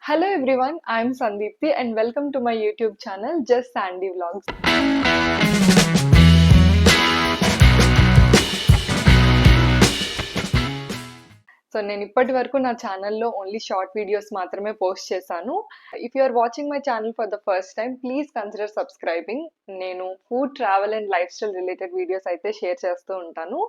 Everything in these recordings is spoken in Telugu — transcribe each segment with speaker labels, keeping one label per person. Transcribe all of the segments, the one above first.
Speaker 1: Hello everyone, I'm Sandeepti and welcome to my YouTube channel Just Sandy Vlogs. So నేను ఇప్పటి వరకు నా ఛానల్లో ఓన్లీ షార్ట్ వీడియోస్ మాత్రమే పోస్ట్ చేశాను. If you are watching my channel for the first time please consider subscribing. నేను food, travel and lifestyle related videos అయితే షేర్ చేస్తూ ఉంటాను.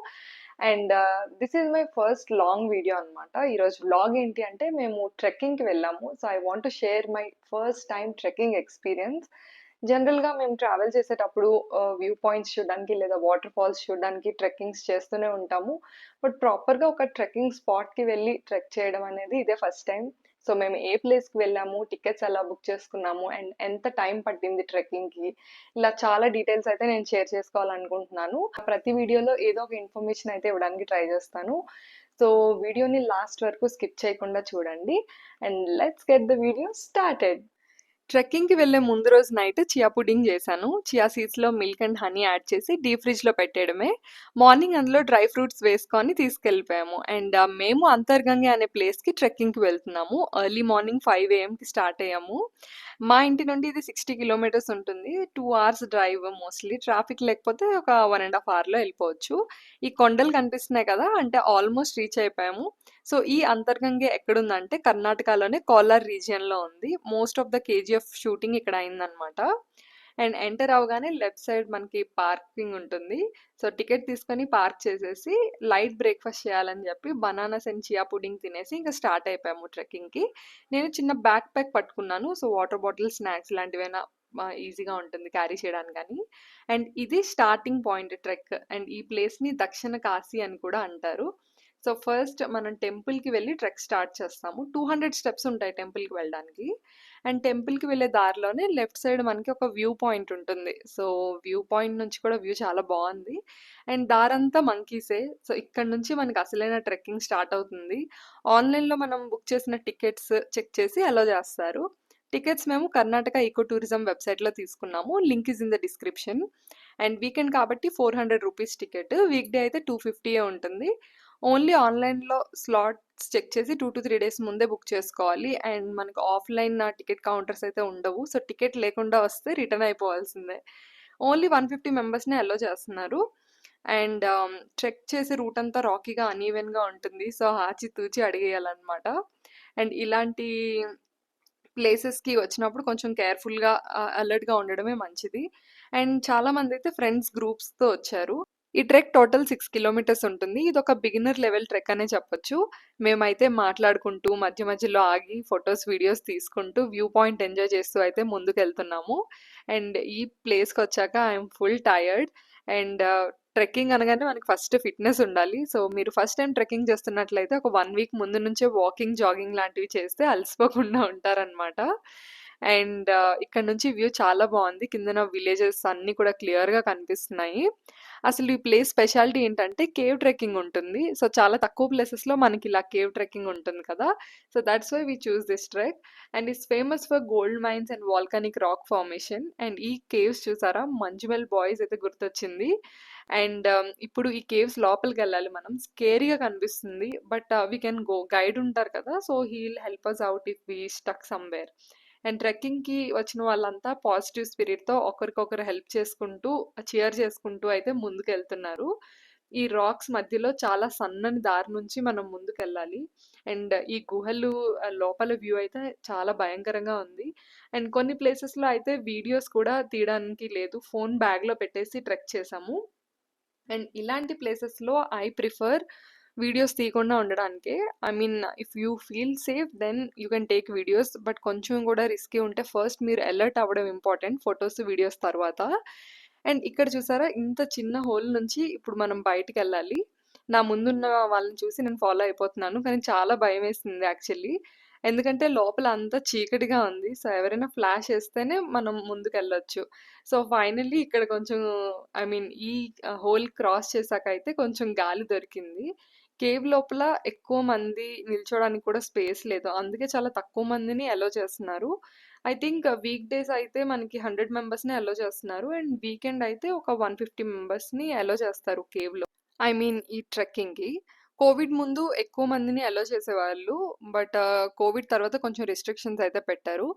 Speaker 1: And this is my first long video అనమాట. ఈరోజు వ్లాగ్ ఏంటి అంటే మేము ట్రెక్కింగ్కి వెళ్ళాము. So I want to share my first time trekking experience. జనరల్గా మేము ట్రావెల్ చేసేటప్పుడు వ్యూ పాయింట్స్ చూడడానికి లేదా వాటర్ ఫాల్స్ చూడడానికి ట్రెక్కింగ్స్ చేస్తూనే ఉంటాము. బట్ ప్రాపర్గా ఒక ట్రెక్కింగ్ స్పాట్కి వెళ్ళి ట్రెక్ చేయడం అనేది ఇదే ఫస్ట్ టైం. సో మేము ఏ ప్లేస్కి వెళ్ళాము, టికెట్స్ ఎలా బుక్ చేసుకున్నాము అండ్ ఎంత టైం పట్టింది ట్రెక్కింగ్కి, ఇలా చాలా డీటెయిల్స్ అయితే నేను షేర్ చేసుకోవాలనుకుంటున్నాను. ప్రతి వీడియోలో ఏదో ఒక ఇన్ఫర్మేషన్ అయితే ఇవ్వడానికి ట్రై చేస్తాను. సో వీడియోని లాస్ట్ వరకు స్కిప్ చేయకుండా చూడండి and let's get the video started. ట్రెక్కింగ్కి వెళ్ళే ముందు రోజు నైట్ చియా పుడింగ్ చేశాను. చియా సీడ్స్లో మిల్క్ అండ్ హనీ యాడ్ చేసి డీప్ ఫ్రిడ్జ్లో పెట్టేయడమే. మార్నింగ్ అందులో డ్రై ఫ్రూట్స్ వేసుకొని తీసుకెళ్ళిపోయాము. అండ్ మేము అంతర్గంగే అనే ప్లేస్కి ట్రెక్కింగ్కి వెళ్తున్నాము. ఎర్లీ మార్నింగ్ 5 AM స్టార్ట్ అయ్యాము. మా ఇంటి నుండి ఇది 60 kilometers ఉంటుంది. 2 hours డ్రైవ్. మోస్ట్లీ ట్రాఫిక్ లేకపోతే ఒక 1.5 hourలో వెళ్ళిపోవచ్చు. ఈ కొండలు కనిపిస్తున్నాయి కదా, అంటే ఆల్మోస్ట్ రీచ్ అయిపోయాము. సో ఈ అంతర్గంగే ఎక్కడుందంటే కర్ణాటకలోనే కోలార్ రీజియన్లో ఉంది. Most of the KGF shooting ఇక్కడ అయిందనమాట. అండ్ ఎంటర్ అవగానే లెఫ్ట్ సైడ్ మనకి పార్కింగ్ ఉంటుంది. సో టికెట్ తీసుకొని పార్క్ చేసేసి లైట్ బ్రేక్ఫాస్ట్ చేయాలని చెప్పి బనానాస్ అండ్ చియా పుడింగ్ తినేసి ఇంకా స్టార్ట్ అయిపోయాము ట్రెక్కింగ్కి. నేను చిన్న బ్యాక్ ప్యాక్ పట్టుకున్నాను. సో వాటర్ బాటిల్, స్నాక్స్ లాంటివైనా ఈజీగా ఉంటుంది క్యారీ చేయడానికి కానీ. అండ్ ఇది స్టార్టింగ్ పాయింట్ ట్రెక్. అండ్ ఈ ప్లేస్ని దక్షిణ కాశీ అని కూడా అంటారు. సో ఫస్ట్ మనం టెంపుల్కి వెళ్ళి ట్రెక్ స్టార్ట్ చేస్తాము. 200 steps ఉంటాయి టెంపుల్కి వెళ్ళడానికి. అండ్ టెంపుల్కి వెళ్ళే దారిలోనే లెఫ్ట్ సైడ్ మనకి ఒక వ్యూ పాయింట్ ఉంటుంది. సో వ్యూ పాయింట్ నుంచి కూడా వ్యూ చాలా బాగుంది. అండ్ దారంతా మంకీసే. సో ఇక్కడ నుంచి మనకి అసలైన ట్రెక్కింగ్ స్టార్ట్ అవుతుంది. ఆన్లైన్లో మనం బుక్ చేసిన టికెట్స్ చెక్ చేసి అలో చేస్తారు. టికెట్స్ మేము కర్ణాటక ఈకో టూరిజం వెబ్సైట్లో తీసుకున్నాము. Link is in the description. And weekend కాబట్టి 400 రూపీస్ టికెట్. వీక్ డే అయితే 250 ఉంటుంది. ఓన్లీ ఆన్లైన్లో స్లాట్స్ చెక్ చేసి 2 to 3 days ముందే బుక్ చేసుకోవాలి. అండ్ మనకు ఆఫ్లైన్ టికెట్ కౌంటర్స్ అయితే ఉండవు. సో టికెట్ లేకుండా వస్తే రిటర్న్ అయిపోవాల్సిందే. ఓన్లీ 150 మెంబర్స్ని అలో చేస్తున్నారు. అండ్ ట్రెక్ చేసే రూట్ అంతా రాకీగా అన్ఈవెన్గా ఉంటుంది. సో ఆచితూచి అడిగేయాలన్నమాట. అండ్ ఇలాంటి ప్లేసెస్కి వచ్చినప్పుడు కొంచెం కేర్ఫుల్గా, అలర్ట్గా ఉండడమే మంచిది. అండ్ చాలామంది అయితే ఫ్రెండ్స్ గ్రూప్స్తో వచ్చారు. ఈ ట్రెక్ టోటల్ 6 kilometers ఉంటుంది. ఇది ఒక బిగినర్ లెవెల్ ట్రెక్ అనే చెప్పొచ్చు. మేమైతే మాట్లాడుకుంటూ మధ్య మధ్యలో ఆగి ఫొటోస్, వీడియోస్ తీసుకుంటూ వ్యూ పాయింట్ ఎంజాయ్ చేస్తూ అయితే ముందుకు వెళ్తున్నాము. అండ్ ఈ ప్లేస్కి వచ్చాక I'm full tired. And trekking అనగానే మనకి ఫస్ట్ ఫిట్నెస్ ఉండాలి. సో మీరు ఫస్ట్ టైం ట్రెక్కింగ్ చేస్తున్నట్లయితే ఒక 1 week ముందు నుంచే వాకింగ్, జాగింగ్ లాంటివి చేస్తే అలసిపోకుండా ఉంటారనమాట. అండ్ ఇక్కడ నుంచి వ్యూ చాలా బాగుంది. కిందన విలేజెస్ అన్నీ కూడా క్లియర్గా కనిపిస్తున్నాయి. అసలు ఈ ప్లేస్ స్పెషాలిటీ ఏంటంటే కేవ్ ట్రెక్కింగ్ ఉంటుంది. సో చాలా తక్కువ ప్లేసెస్లో మనకి ఇలా కేవ్ ట్రెక్కింగ్ ఉంటుంది కదా. So that's why we choose this trek. And it's famous for gold mines and volcanic rock formation. And ఈ కేవ్స్ చూసారా, మంజుమెల్ బాయ్స్ అయితే గుర్తొచ్చింది. అండ్ ఇప్పుడు ఈ కేవ్స్ లోపలికి వెళ్ళాలి మనం. స్కేరీగా కనిపిస్తుంది but we can go. Guide ఉంటారు కదా, so he will help us out if we stuck somewhere. And ట్రెక్కింగ్కి వచ్చిన వాళ్ళంతా పాజిటివ్ స్పిరిట్తో ఒకరికొకరు హెల్ప్ చేసుకుంటూ, cheer చేసుకుంటూ అయితే ముందుకు వెళ్తున్నారు. ఈ రాక్స్ మధ్యలో చాలా సన్నని దారి నుంచి మనం ముందుకెళ్ళాలి. అండ్ ఈ గుహలు లోపల వ్యూ అయితే చాలా భయంకరంగా ఉంది. అండ్ కొన్ని ప్లేసెస్లో అయితే వీడియోస్ కూడా తీయడానికి లేదు. ఫోన్ బ్యాగ్లో పెట్టేసి ట్రెక్ చేసాము. అండ్ ఇలాంటి ప్లేసెస్లో ఐ ప్రిఫర్ వీడియోస్ తీయకుండా ఉండడానికే. I mean if you feel safe then you can take videos. But కొంచెం కూడా రిస్కీ ఉంటే ఫస్ట్ మీరు అలర్ట్ అవ్వడం ఇంపార్టెంట్, ఫొటోస్, వీడియోస్ తర్వాత. అండ్ ఇక్కడ చూసారా, ఇంత చిన్న హోల్ నుంచి ఇప్పుడు మనం బయటికి వెళ్ళాలి. నా ముందున్న వాళ్ళని చూసి నేను ఫాలో అయిపోతున్నాను, కానీ చాలా భయం వేసింది యాక్చువల్లీ. ఎందుకంటే లోపల అంతా చీకటిగా ఉంది. సో ఎవరైనా ఫ్లాష్ వేస్తేనే మనం ముందుకెళ్ళొచ్చు. సో ఫైనల్లీ ఇక్కడ కొంచెం, ఐ మీన్ ఈ హోల్ క్రాస్ చేశాక అయితే కొంచెం గాలి దొరికింది. కేవ్ లోపల ఎక్కువ మంది నిల్చోడానికి కూడా స్పేస్ లేదు. అందుకే చాలా తక్కువ మందిని అలో చేస్తున్నారు. ఐ థింక్ వీక్ డేస్ అయితే మనకి 100 మెంబర్స్ని అలో చేస్తున్నారు. అండ్ వీకెండ్ అయితే ఒక 150 మెంబర్స్ని అలో చేస్తారు కేవ్లో, ఐ మీన్ ఈ ట్రెక్కింగ్కి. కోవిడ్ ముందు ఎక్కువ మందిని అలో చేసేవాళ్ళు. బట్ కోవిడ్ తర్వాత కొంచెం రిస్ట్రిక్షన్స్ అయితే పెట్టారు.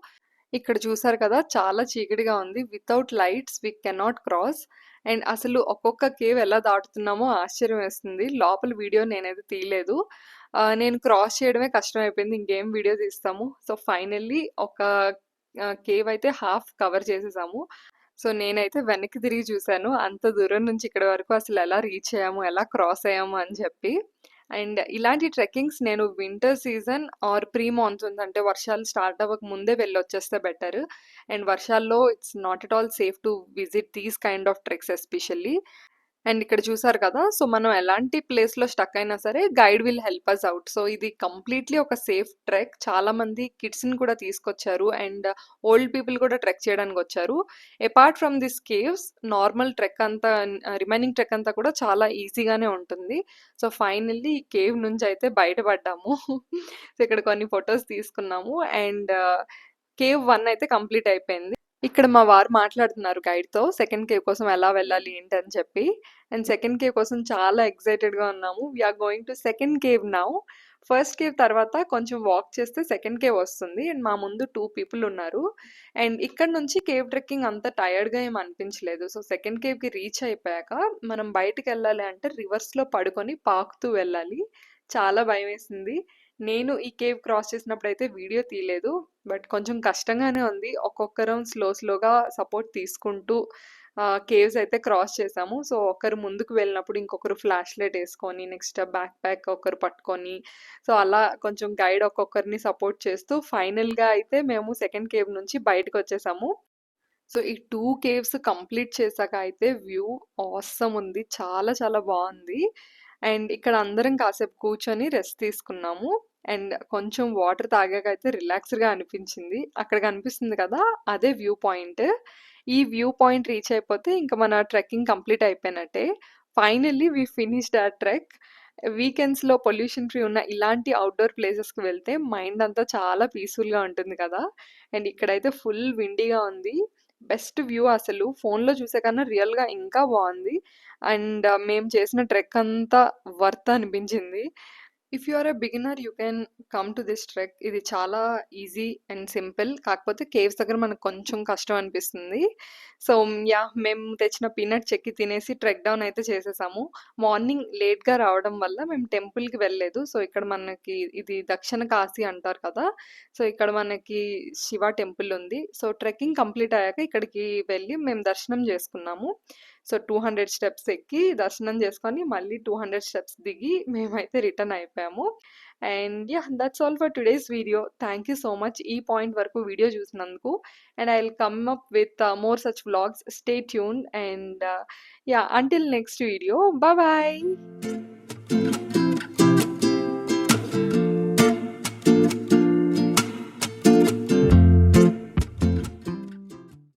Speaker 1: ఇక్కడ చూసారు కదా! చాలా చీకటిగా ఉంది. Without lights we cannot cross. And అసలు ఒక్కొక్క కేవ్ ఎలా దాటుతున్నామో ఆశ్చర్యం వేస్తుంది. లోపల వీడియో నేనైతే తీయలేదు. నేను క్రాస్ చేయడమే కష్టమైపోయింది. ఇంకేం వీడియో తీస్తాము. సో, ఫైనల్లీ ఒక కేవ్ అయితే హాఫ్ కవర్ చేసేసాము. సో, నేనైతే వెనక్కి తిరిగి చూసాను. అంత దూరం నుంచి ఇక్కడి వరకు అసలెలా రీచ్ అయ్యాము, ఎలా క్రాస్ అయ్యాము అని చెప్పి. అండ్ ఇలాంటి ట్రెక్కింగ్స్ నేను winter season or pre monsoons అంటే వర్షాలు స్టార్ట్ అవ్వక ముందే వెళ్ళొచ్చేస్తే బెటర్. అండ్ వర్షాల్లో it's not at all safe to visit these kind of treks especially. And ఇక్కడ చూసారు కదా! సో, మనం ఎలాంటి ప్లేస్‌లో స్టక్ అయినా సరే guide will help us out. So, ఇది కంప్లీట్‌లీ ఒక సేఫ్ ట్రెక్. చాలామంది కిడ్స్‌ని కూడా తీసుకొచ్చారు. అండ్ ఓల్డ్ పీపుల్ కూడా ట్రెక్ చేయడానికొచ్చారు. Apart from this caves normal trek అంతా రిమైనింగ్ ట్రెక్ అంతా కూడా చాలా ఈజీగానే ఉంటుంది. సో, ఫైనల్లీ ఈ కేవ్ నుంచయితే బయటపడ్డాము. సో, ఇక్కడ కొన్ని ఫోటోస్ తీసుకున్నాము. అండ్ కేవ్ 1 అయితే కంప్లీట్ అయిపోయింది. ఇక్కడ మా వారు మాట్లాడుతున్నారు గైడ్‌తో. సెకండ్ కేవ్ కోసం ఎలా వెళ్ళాలి ఏంటి అని చెప్పి. అండ్ సెకండ్ కేవ్ కోసం చాలా ఎక్సైటెడ్‌గా ఉన్నాము. We are going to second cave now. First cave తర్వాత కొంచెం వాక్ చేస్తే సెకండ్ కేవ్ వస్తుంది. అండ్ మా ముందు 2 పీపుల్ ఉన్నారు. అండ్ ఇక్కడ నుంచి కేవ్ ట్రెక్కింగ్ అంత టైర్డ్‌గా ఏమి అనిపించలేదు. సో, సెకండ్ కేవ్‌కి రీచ్ అయిపోయాక మనం బయటికెళ్ళాలి అంటే రివర్స్‌లో పడుకొని పాకుతూ వెళ్ళాలి. చాలా భయమేసింది. నేను ఈ కేవ్ క్రాస్ చేసినప్పుడైతే వీడియో తీయలేదు. బట్ కొంచెం కష్టంగానే ఉంది. ఒక్కొక్కరం స్లోగా సపోర్ట్ తీసుకుంటూ కేవ్స్ అయితే క్రాస్ చేసాము. సో, ఒకరు ముందుకు వెళ్ళినప్పుడు ఇంకొకరు ఫ్లాష్ లైట్ యేసుకొని, నెక్స్ట్ బ్యాక్ ప్యాక్ ఒకరు పట్టుకొని, సో, అలా కొంచెం గైడ్ ఒక్కొక్కరిని సపోర్ట్ చేస్తూ ఫైనల్‌గా అయితే మేము సెకండ్ కేవ్ నుంచి బయటకొచ్చేసాము. సో, ఈ 2 కేవ్స్ కంప్లీట్ చేశాక అయితే వ్యూ ఆసమ్ ఉంది. చాలా చాలా బావుంది. అండ్ ఇక్కడ అందరం కాసేపు కూర్చొని రెస్ట్ తీసుకున్నాము. అండ్ కొంచెం వాటర్ తాగాక అయితే రిలాక్స్‌డ్‌గా అనిపించింది. అక్కడ కనిపిస్తుంది కదా! అదే వ్యూ పాయింట్. ఈ వ్యూ పాయింట్ రీచ్ అయిపోతే ఇంక మన ట్రెక్కింగ్ కంప్లీట్ అయిపోయినట్టే. Finally we finished our trek. వీకెండ్స్‌లో పొల్యూషన్ ఫ్రీ ఉన్న ఇలాంటి ఔట్‌డోర్ ప్లేసెస్‌కి వెళ్తే మైండ్ అంతా చాలా పీస్‌ఫుల్‌గా ఉంటుంది కదా! అండ్ ఇక్కడైతే ఫుల్ విండీగా ఉంది. బెస్ట్ వ్యూ అసలు. ఫోన్‌లో చూసే కన్నా రియల్‌గా ఇంకా బావుంది. అండ్ మేము చేసిన ట్రెక్ అంతా వర్త్ అనిపించింది. If you are a beginner you can come to this trek. ఇది చాలా ఈజీ అండ్ సింపుల్. కాకపోతే కేవ్స్ దగ్గర మనకు కొంచెం కష్టం అనిపిస్తుంది. So, yeah! మేము తెచ్చిన పీనట్ చెక్కి తినేసి ట్రెక్ డౌన్ అయితే చేసేసాము. మార్నింగ్ లేట్‌గా రావడం వల్ల మేము టెంపుల్‌కి వెళ్ళలేదు. సో, ఇక్కడ మనకి ఇది దక్షిణ కాశీ అంటారు కదా! సో, ఇక్కడ మనకి శివ టెంపుల్ ఉంది. సో, ట్రెక్కింగ్ కంప్లీట్ అయ్యాక ఇక్కడికి వెళ్ళి మేము దర్శనం చేసుకున్నాము. సో, 200 స్టెప్స్ ఎక్కి దర్శనం చేసుకొని మళ్ళీ 200 స్టెప్స్ దిగి మేమైతే రిటర్న్ అయిపోయాము. And yeah! That's all for today's video. Thank you so much ఈ పాయింట్ వరకు వీడియో చూసినందుకు. And I will come up with more such vlogs. Stay tuned and yeah! Until next video. Bye.